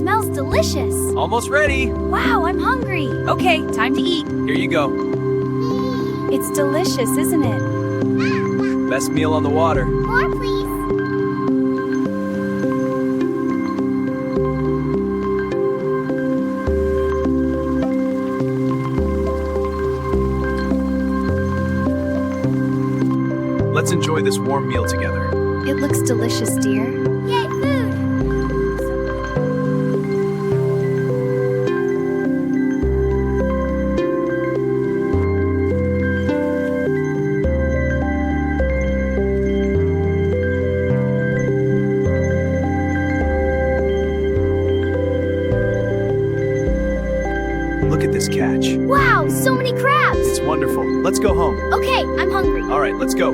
smells delicious. Almost ready. Wow, I'm hungry. Okay, time to eat. Here you go. It's delicious, isn't it? Best meal on the water. More, please. Let's enjoy this warm meal together. It looks delicious, dear. Yay, food! Look at this catch. Wow, so many crabs! It's wonderful. Let's go home. Okay, I'm hungry. All right, let's go.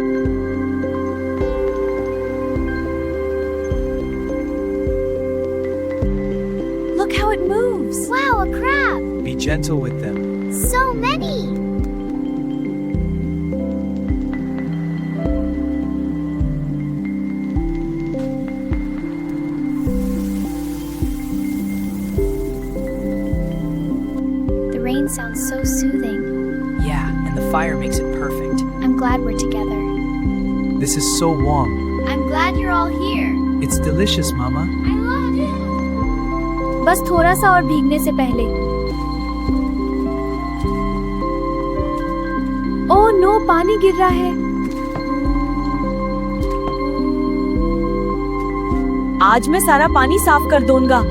Look how it moves. Wow, a crab. Be gentle with them. So many. The rain sounds so soothing. Yeah, and the fire makes it perfect. I'm glad we're together. This is so warm. I'm glad you're all here. It's delicious, Mama. I love it. बस थोड़ा सा और भीगने से पहले। Oh no, पानी गिर रहा है। आज मैं सारा पानी साफ कर दूंगा।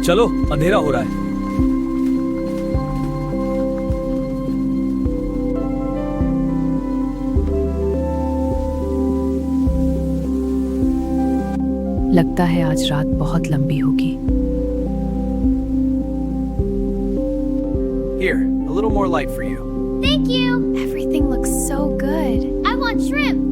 चलो, अंधेरा हो रहा है। लगता है आज रात बहुत लंबी होगी। Here, a little more light for you. Thank you. Everything looks so good. I want shrimp.